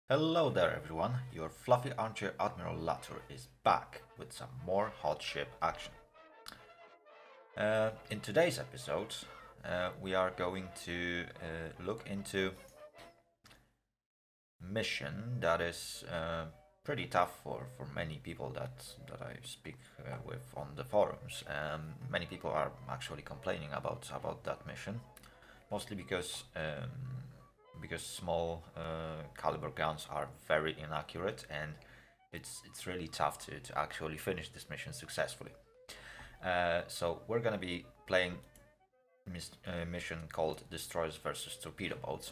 Hello there everyone, your fluffy armchair Admiral Latur is back with some more hot ship action. In today's episode, we are going to look into mission that is pretty tough for many people that I speak with on the forums. Many people are actually complaining about that mission, mostly because small caliber guns are very inaccurate and it's really tough to actually finish this mission successfully. So we're gonna be playing a mission called Destroyers versus Torpedo Boats,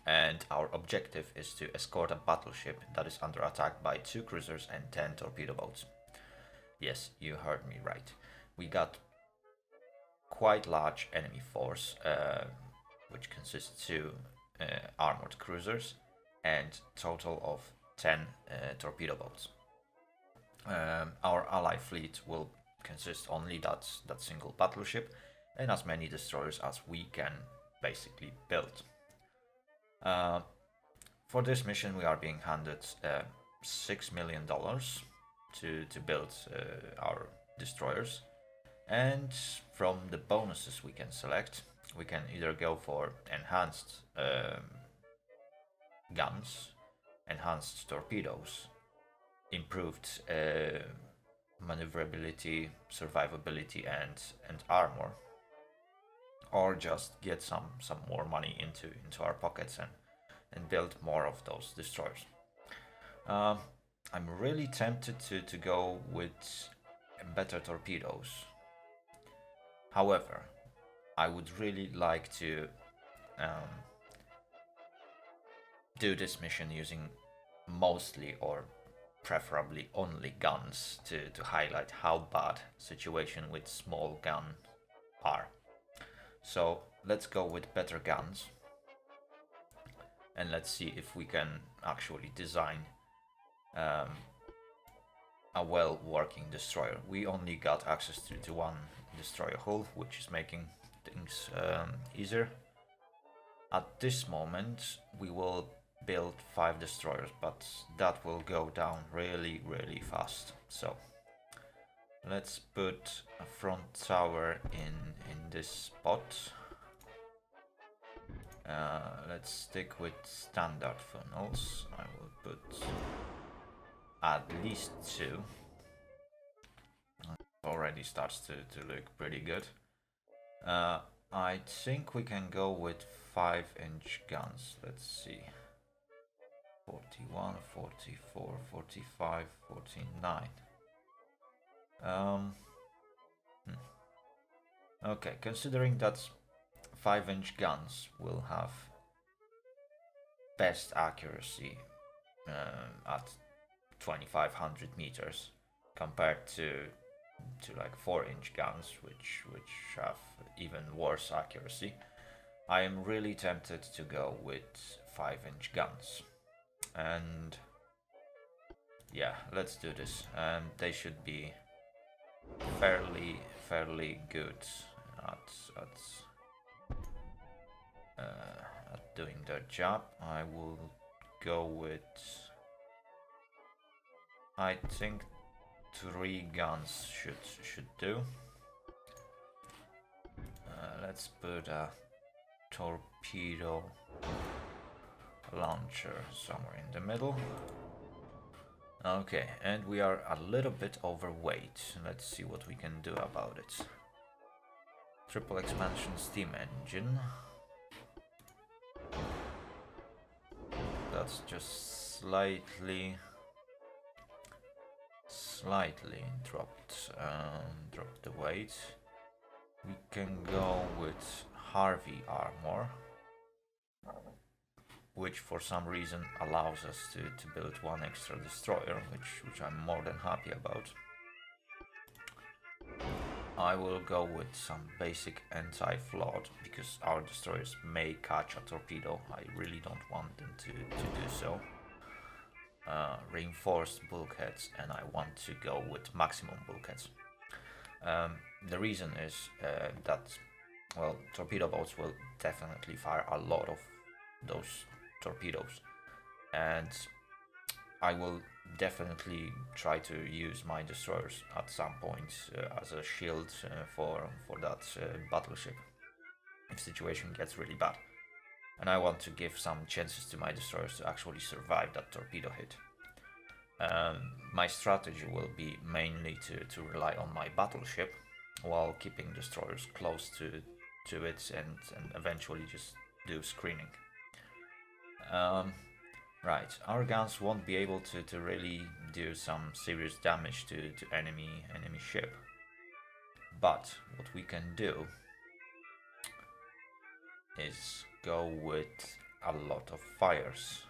and our objective is to escort a battleship that is under attack by 2 cruisers and 10 torpedo boats. Yes, you heard me right. We got quite large enemy force, which consists of 2 armored cruisers and total of 10 torpedo boats. Our ally fleet will consist only that single battleship and as many destroyers as we can basically build. For this mission, we are being handed $6 million to build our destroyers, and from the bonuses we can select, we can either go for enhanced guns, enhanced torpedoes, improved maneuverability, survivability, and armor, or just get some more money into our pockets and build more of those destroyers. I'm really tempted to go with better torpedoes. However, I would really like to do this mission using mostly or preferably only guns to highlight how bad situation with small gun are. So let's go with better guns and let's see if we can actually design a well working destroyer. We only got access to one destroyer hull, which is making things easier. At this moment we will build 5 destroyers, but that will go down really fast. So let's put a front tower in this spot. Let's stick with standard funnels. I will put at least 2. Already starts to look pretty good. I think we can go with 5-inch guns. Let's see. 41, 44, 45, 49. Okay, considering that 5-inch guns will have best accuracy at 2500 meters compared to like 4-inch guns, which have even worse accuracy, I am really tempted to go with 5-inch guns. And yeah, let's do this. They should be fairly good at doing their job. I will go with, I think 3 guns should do. Let's put a torpedo launcher somewhere in the middle. Okay, and we are a little bit overweight. Let's see what we can do about it. Triple expansion steam engine. That's just slightly dropped the weight. We can go with Harvey armor, which for some reason allows us to build 1 extra destroyer, which I'm more than happy about. I will go with some basic anti-flood because our destroyers may catch a torpedo. I really don't want them to do so. Reinforced bulkheads, and I want to go with maximum bulkheads. The reason is that, well, torpedo boats will definitely fire a lot of those torpedoes, and I will definitely try to use my destroyers at some point as a shield for that battleship if the situation gets really bad. And I want to give some chances to my destroyers to actually survive that torpedo hit. My strategy will be mainly to rely on my battleship while keeping destroyers close to it and eventually just do screening. Right, our guns won't be able to really do some serious damage to enemy ship. But what we can do is go with a lot of fires.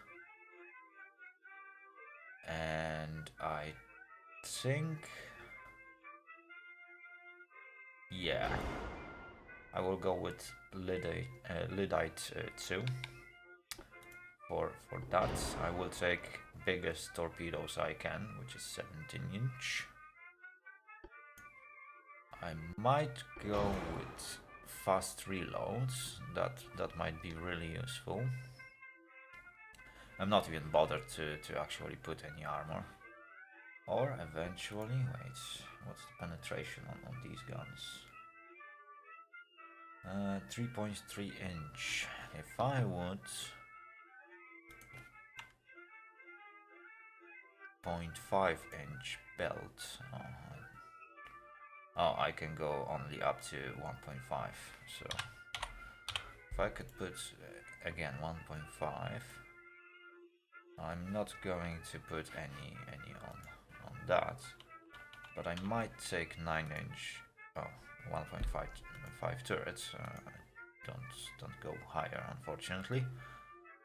And I think, yeah, I will go with Lidite 2. For that, I will take biggest torpedoes I can, which is 17-inch. I might go with fast reloads. That might be really useful. I'm not even bothered to actually put any armor. Or eventually, wait, what's the penetration on these guns? 3.3 inch. If I would 0.5 inch belt, oh, I can go only up to 1.5. So if I could put again 1.5, I'm not going to put any on that, but I might take 9-inch. Oh, 1.5 turrets. Don't go higher, unfortunately.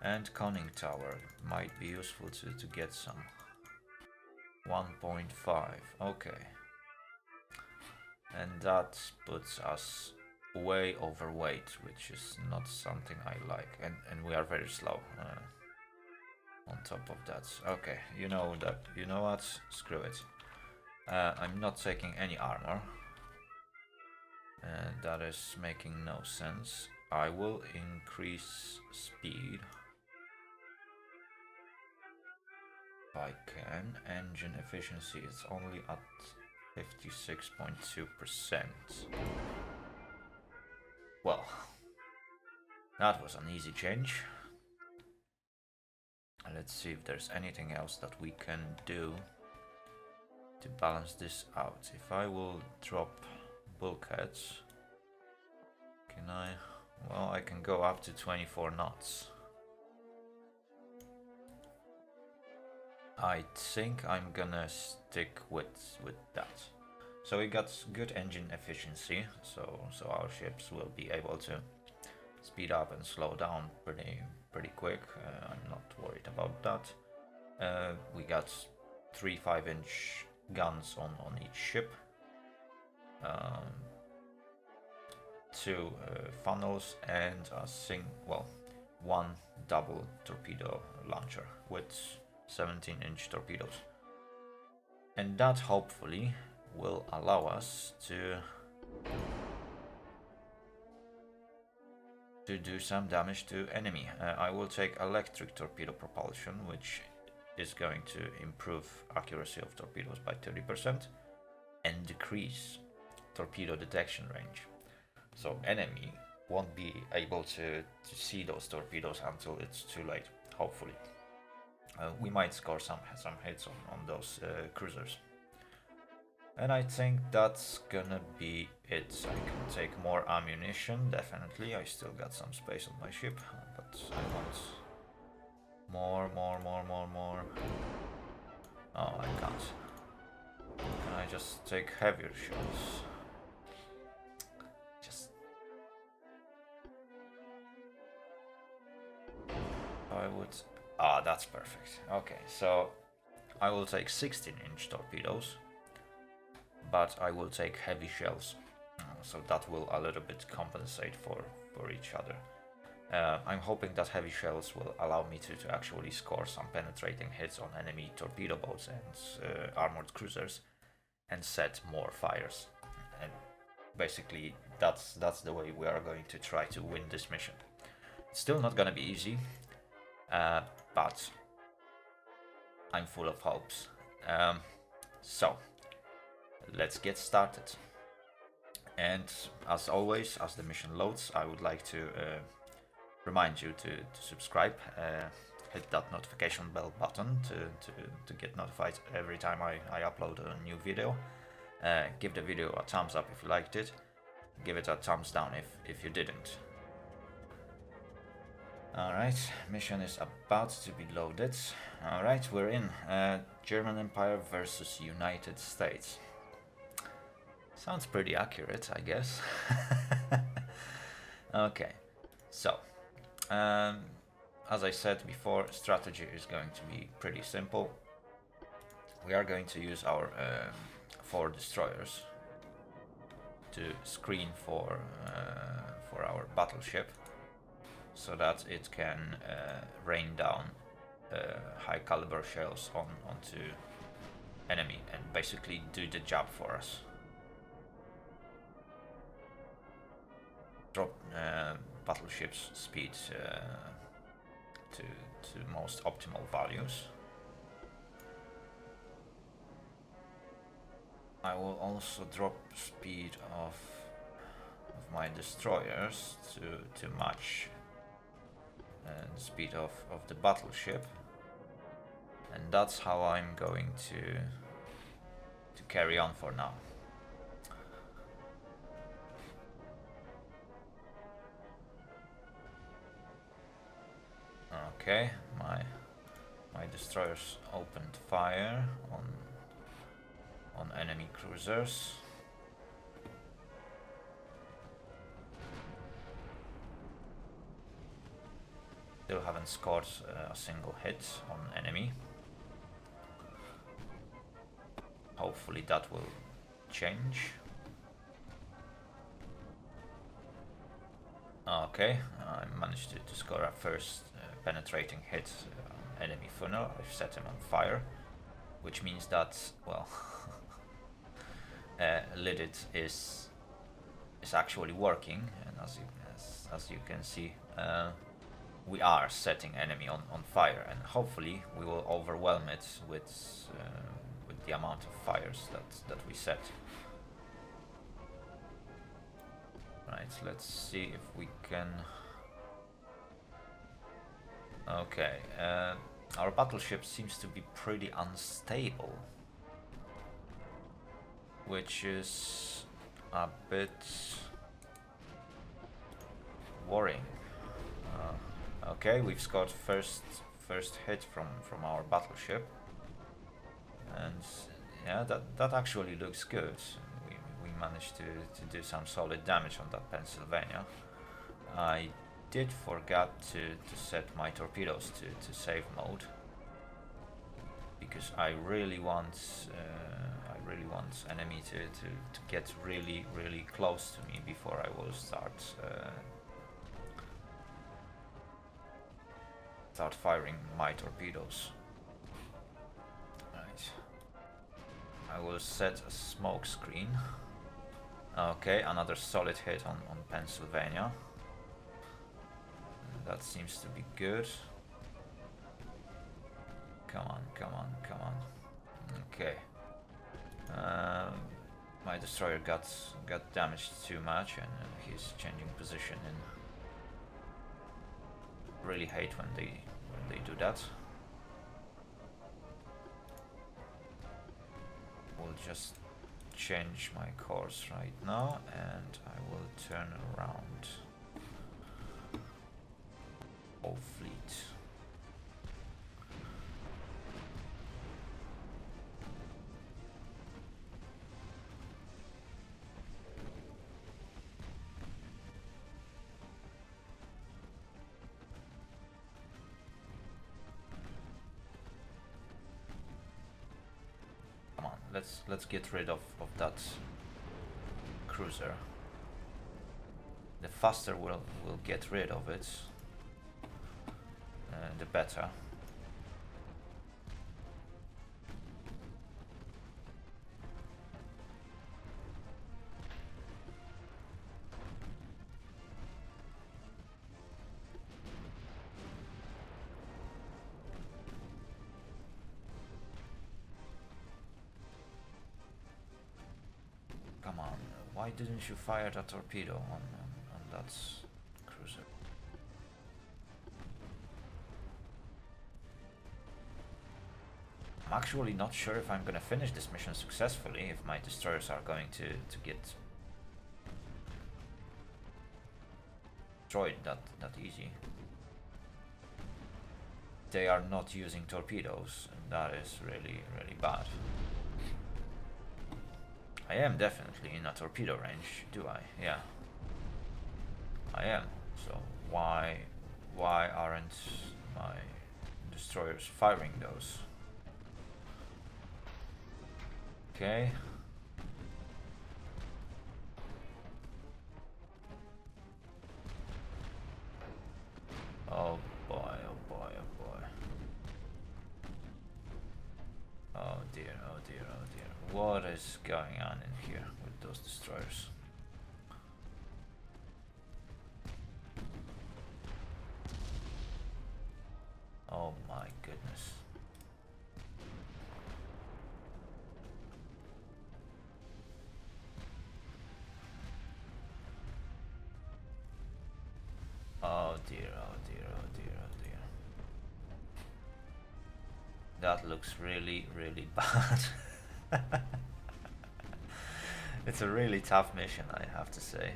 And conning tower might be useful to get some. 1.5. Okay. And that puts us way overweight, which is not something I like. And we are very slow. On top of that, okay, you know what? Screw it. I'm not taking any armor. That is making no sense. I will increase speed if I can. Engine efficiency is only at 56.2%. Well, that was an easy change. Let's see if there's anything else that we can do to balance this out. If I will drop bulkheads, can I? Well, I can go up to 24 knots. I think I'm gonna stick with that. So we got good engine efficiency, so our ships will be able to speed up and slow down pretty quick. I'm not worried about that. We got 3 5-inch guns on each ship, 2 funnels, and one double torpedo launcher with 17-inch torpedoes, and that hopefully will allow us to do some damage to enemy. I will take electric torpedo propulsion, which is going to improve accuracy of torpedoes by 30% and decrease torpedo detection range. So enemy won't be able to see those torpedoes until it's too late, hopefully. We might score some hits on those cruisers. And I think that's gonna be it. I can take more ammunition, definitely. I still got some space on my ship, but I want more. Oh, I can't. Can I just take heavier shells? I would... Ah, that's perfect. Okay, so I will take 16-inch torpedoes, but I will take heavy shells, so that will a little bit compensate for each other. I'm hoping that heavy shells will allow me to actually score some penetrating hits on enemy torpedo boats and armored cruisers and set more fires. And basically that's the way we are going to try to win this mission. It's still not gonna be easy, but I'm full of hopes. So let's get started. And as always, as the mission loads, I would like to remind you to subscribe, hit that notification bell button to get notified every time I upload a new video. Give the video a thumbs up if you liked it. Give it a thumbs down if you didn't. Alright, mission is about to be loaded. Alright, we're in German Empire versus United States. Sounds pretty accurate, I guess. Okay, so as I said before, strategy is going to be pretty simple. We are going to use our 4 destroyers to screen for our battleship, so that it can rain down high caliber shells onto enemy and basically do the job for us. Drop battleship's speed to most optimal values. I will also drop speed of my destroyers to match the speed of the battleship, and that's how I'm going to carry on for now. Okay, my destroyers opened fire on enemy cruisers. Still haven't scored a single hit on enemy. Hopefully that will change. Okay, I managed to score a first penetrating hit on enemy funnel. I've set him on fire, which means that, well, Lidit is actually working, and as you can see, we are setting enemy on fire, and hopefully we will overwhelm it with the amount of fires that we set. Right, let's see if we can. Okay, our battleship seems to be pretty unstable, which is a bit worrying. Okay, we've scored first hit from our battleship, and yeah, that actually looks good. We managed to do some solid damage on that Pennsylvania. I did forget to set my torpedoes to save mode, because I really want enemy to get really close to me before I will start firing my torpedoes. Right. I will set a smoke screen. Okay, another solid hit on Pennsylvania. That seems to be good. Come on. Okay. My destroyer got damaged too much, and he's changing position. And really hate when they do that. We'll just change my course right now, and I will turn around. Whole fleet. Come on, let's get rid of that cruiser. The faster we'll get rid of it, the better. didn't you fire that torpedo on that cruiser? I'm actually not sure if I'm gonna finish this mission successfully, if my destroyers are going to get destroyed that easy. They are not using torpedoes, and that is really bad. I am definitely in a torpedo range, do I? Yeah. I am. So why aren't my destroyers firing those? Okay. Oh boy, oh boy, oh boy. Oh dear, oh dear, oh dear. What is going on in here with those destroyers? Oh my goodness. Oh dear, oh dear, oh dear, oh dear. That looks really bad. It's a really tough mission, I have to say.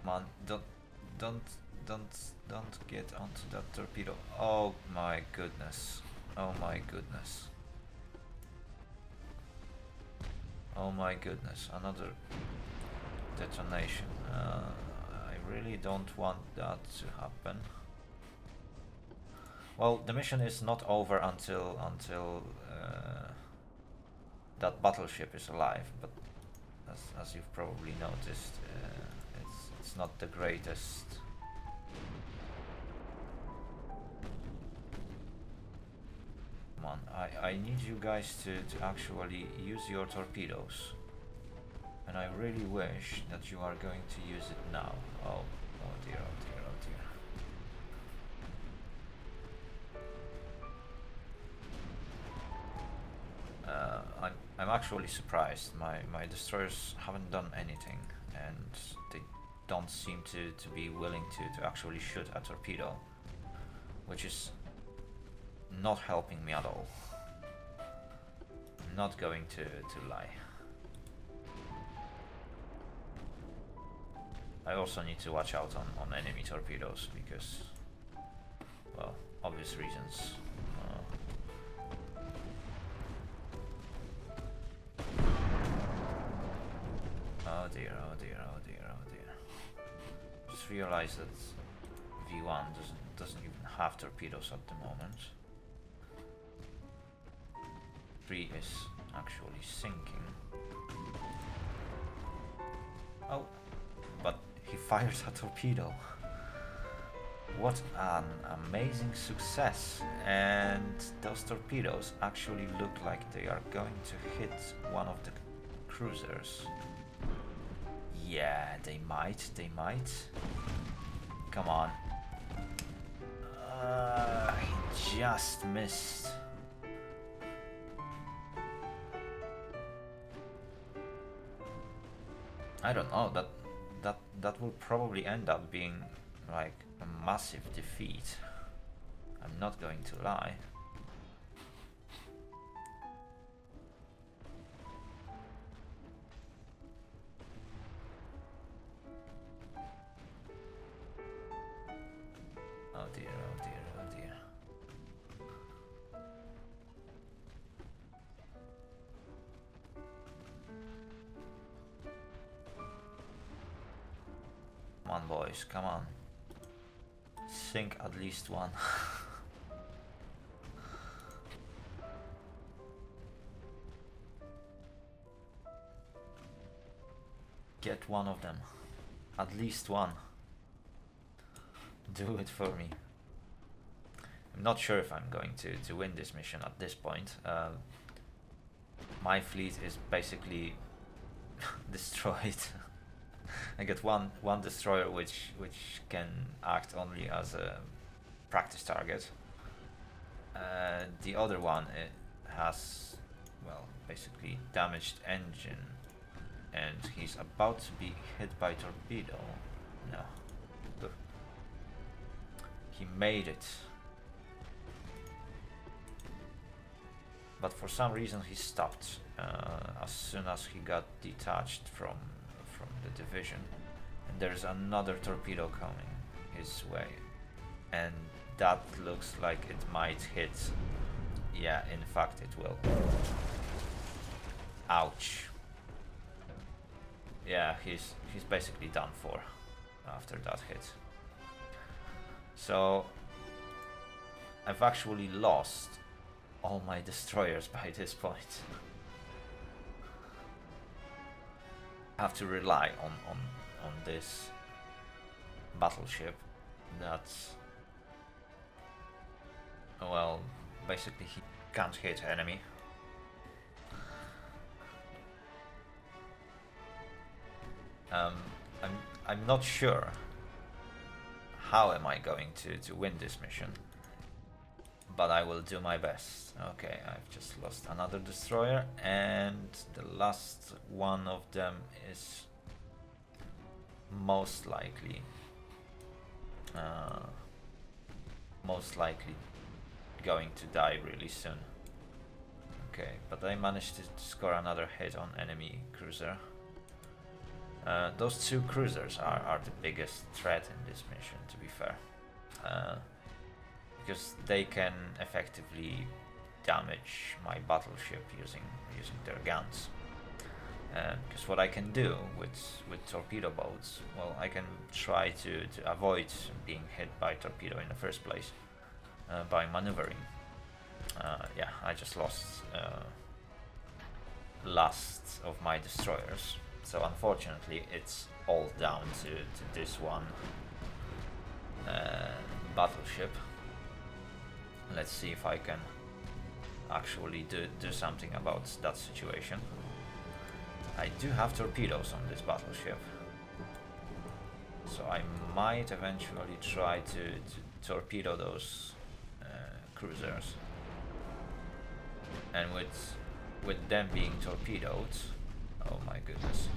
Man, don't get onto that torpedo. Oh my goodness. Oh my goodness. Oh my goodness, another detonation. I really don't want that to happen. Well, the mission is not over until that battleship is alive, but as you've probably noticed, it's not the greatest. Come on, I need you guys to actually use your torpedoes. And I really wish that you are going to use it now. Oh dear, oh dear, oh dear. I'm actually surprised. My destroyers haven't done anything, and they don't seem to be willing to actually shoot a torpedo, which is not helping me at all. I'm not going to lie. I also need to watch out on enemy torpedoes because, well, obvious reasons. Oh dear, oh dear, oh dear, oh dear. Just realized that V1 doesn't even have torpedoes at the moment. 3 is actually sinking. Oh, but he fires a torpedo. What an amazing success! And those torpedoes actually look like they are going to hit one of the cruisers. Yeah, they might. Come on. He just missed. I don't know, that will probably end up being like a massive defeat. I'm not going to lie. Oh dear, oh dear, oh dear. Come on, boys, come on. Sink at least one. Get one of them. At least one. Do it for me. I'm not sure if I'm going to win this mission at this point. My fleet is basically destroyed. I get one destroyer which can act only as a practice target. The other one, it has well, basically damaged engine, and he's about to be hit by torpedo. No. Look. He made it. But for some reason he stopped as soon as he got detached from the division. And there's another torpedo coming his way. And that looks like it might hit. Yeah, in fact it will. Ouch. Yeah, he's basically done for after that hit. So I've actually lost all my destroyers by this point. I have to rely on this battleship that's, well, basically he can't hit enemy. I'm not sure how am I going to win this mission, but I will do my best. Okay, I've just lost another destroyer, and the last one of them is most likely going to die really soon. Okay, but I managed to score another hit on enemy cruiser. Those two cruisers are the biggest threat in this mission, to be fair, because they can effectively damage my battleship using their guns. Because what I can do with torpedo boats, well, I can try to avoid being hit by torpedo in the first place by maneuvering. Yeah, I just lost last of my destroyers. So unfortunately it's all down to this one battleship. Let's see if I can actually do something about that situation. I do have torpedoes on this battleship, so I might eventually try to torpedo those cruisers. And with them being torpedoed, oh my goodness,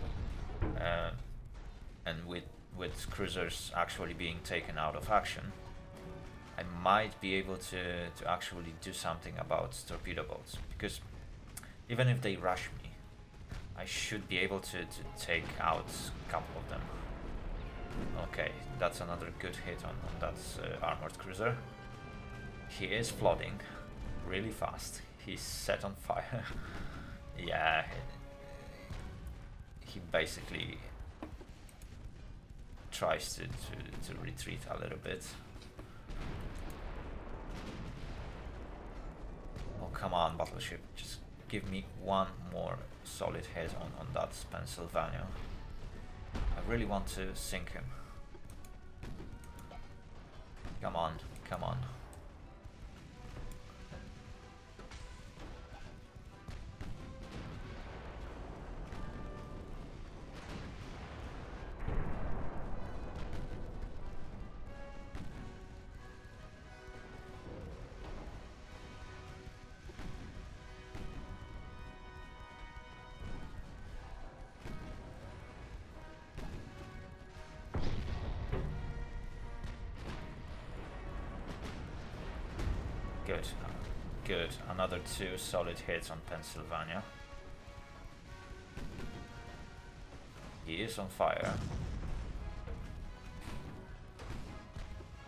and with cruisers actually being taken out of action, I might be able to actually do something about torpedo boats, because even if they rush me, I should be able to take out a couple of them. Okay, that's another good hit on that armored cruiser. He is flooding really fast. He's set on fire. Yeah, he basically tries to retreat a little bit. Oh, come on, battleship, just give me one more solid hit on that Pennsylvania. I really want to sink him. Come on, come on. Good, good. Another two solid hits on Pennsylvania. He is on fire.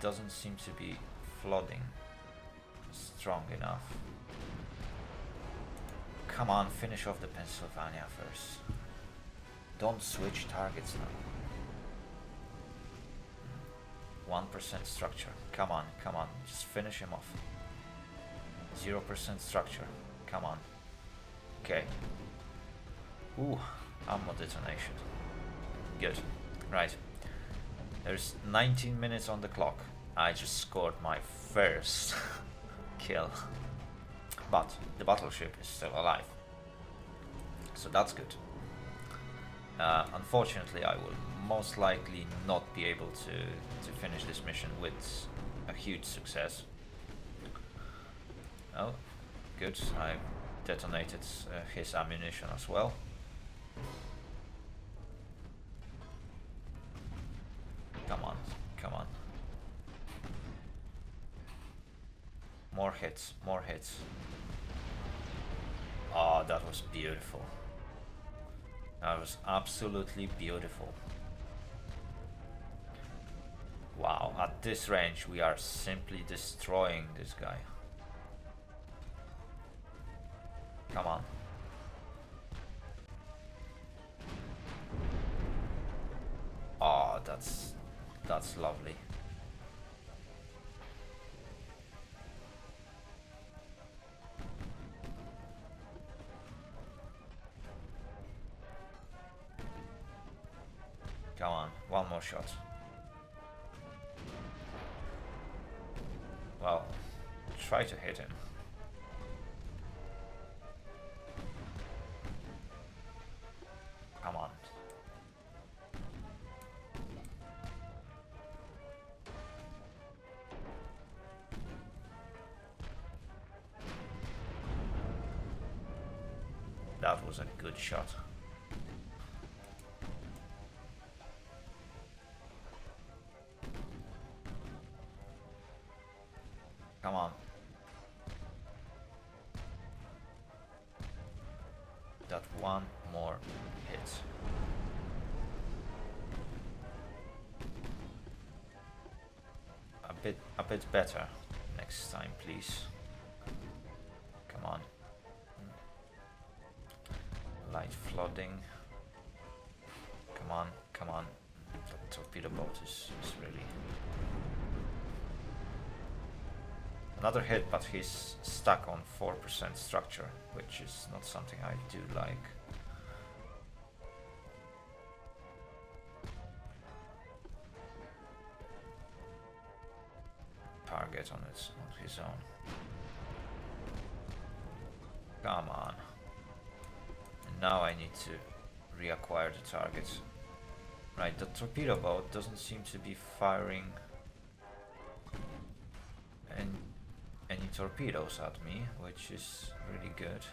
Doesn't seem to be flooding strong enough. Come on, finish off the Pennsylvania first. Don't switch targets now. 1% structure. Come on, come on. Just finish him off. 0% structure. Come on. Okay. Ooh, ammo detonation. Good. Right. There's 19 minutes on the clock. I just scored my first kill. But the battleship is still alive. So that's good. Unfortunately, I will most likely not be able to finish this mission with a huge success. Oh, good. I detonated his ammunition as well. Come on, come on. More hits, more hits. Oh, that was beautiful. That was absolutely beautiful. Wow, at this range we are simply destroying this guy. Come on. Oh, that's lovely. Come on, one more shot. Well, try to hit him. Come on. That was a good shot. Come on. That one more hit. A bit better next time, please. Come on. Light flooding. Come on, come on. The torpedo boat is really... Another hit, but he's stuck on 4% structure, which is not something I do like. Target on his own. Come on. And now I need to reacquire the target. Right, the torpedo boat doesn't seem to be firing any torpedoes at me, which is really good.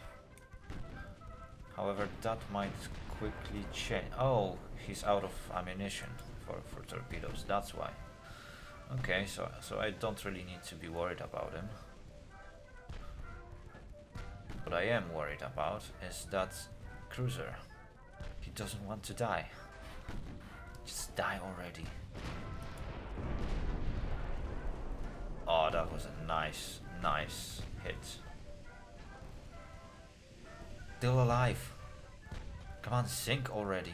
However, that might quickly change. Oh, he's out of ammunition for torpedoes, that's why. Okay, so I don't really need to be worried about him. What I am worried about is that cruiser. He doesn't want to die. Just die already. Oh, that was a nice hit. Still alive. Come on, sink already.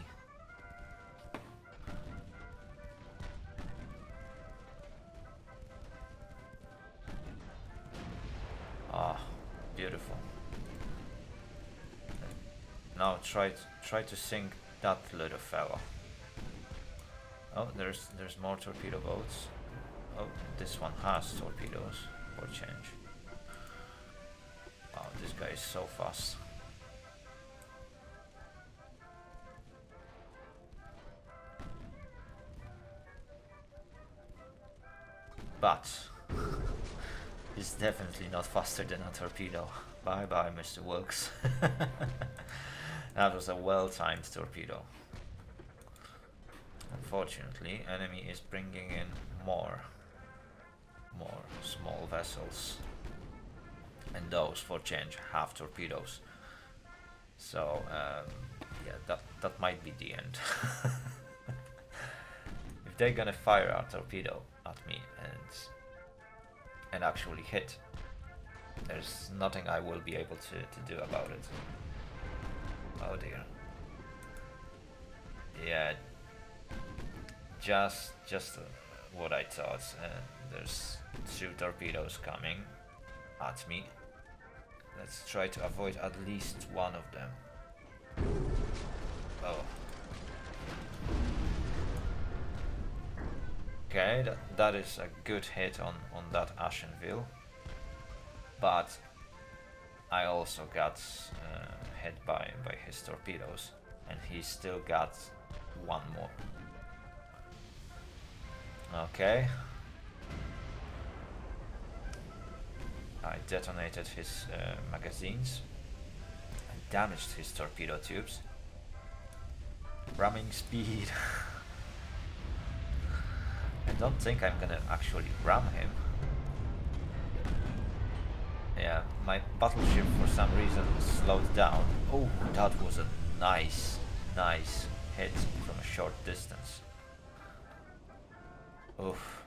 Ah, beautiful. Now try to sink that little fella. Oh, there's more torpedo boats. Oh, this one has torpedoes for change. Wow, this guy is so fast. But he's definitely not faster than a torpedo. Bye bye, Mr. Wilkes. That was a well-timed torpedo. Unfortunately, enemy is bringing in more small vessels, and those for change have torpedoes. So yeah, that might be the end. If they're gonna fire a torpedo at me and actually hit, there's nothing I will be able to do about it. Oh dear. Yeah, just what I thought. There's 2 torpedoes coming at me. Let's try to avoid at least one of them. Oh. Okay, that is a good hit on that Ashenville. But I also got hit by his torpedoes, and he still got one more. Okay. I detonated his magazines. damaged his torpedo tubes. Ramming speed. I don't think I'm gonna actually ram him. Yeah, my battleship for some reason slowed down. Oh, that was a nice hit from a short distance. Oof.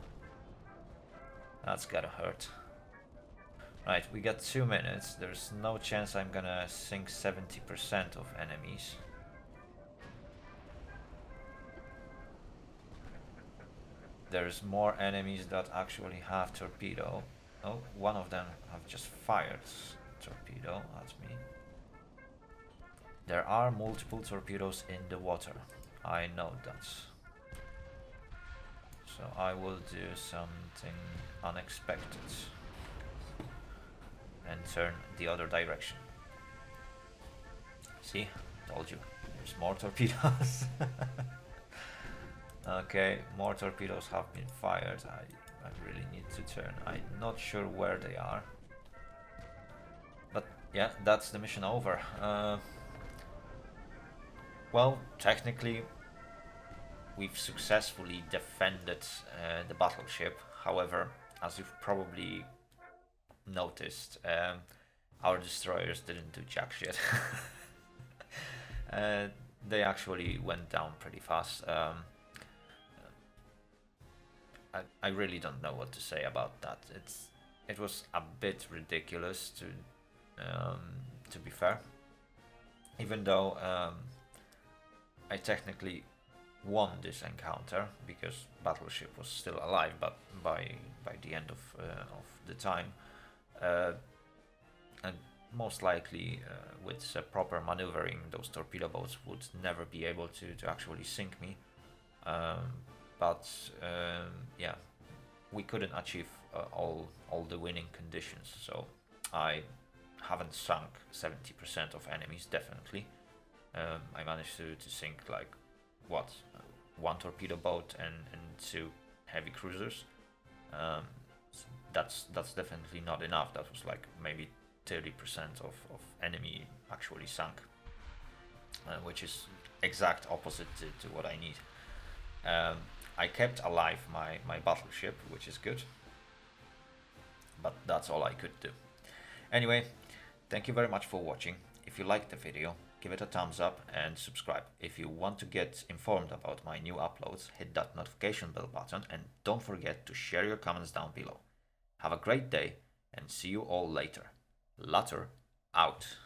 That's gotta hurt. Right, we got 2 minutes. There's no chance I'm gonna sink 70% of enemies. There's more enemies that actually have torpedo. Oh, one of them have just fired torpedo at me. There are multiple torpedoes in the water. I know that. So I will do something unexpected and turn the other direction. See? Told you. There's more torpedoes. Okay, more torpedoes have been fired. I really need to turn. I'm not sure where they are. But yeah, that's the mission over. Well, technically, we've successfully defended the battleship. However, as you've probably noticed, our destroyers didn't do jack shit. They actually went down pretty fast. I really don't know what to say about that. It was a bit ridiculous to be fair. Even though I technically won this encounter because battleship was still alive, but by the end of the time, and most likely with proper maneuvering, those torpedo boats would never be able to actually sink me. But yeah, we couldn't achieve all the winning conditions, so I haven't sunk 70% of enemies, definitely. I managed to sink like what, one torpedo boat and 2 heavy cruisers. That's definitely not enough. That was like maybe 30% of enemy actually sunk, which is exact opposite to what I need. I kept alive my battleship, which is good, but that's all I could do. Anyway, thank you very much for watching. If you liked the video, give it a thumbs up and subscribe. If you want to get informed about my new uploads, hit that notification bell button and don't forget to share your comments down below. Have a great day and see you all later. Later, out.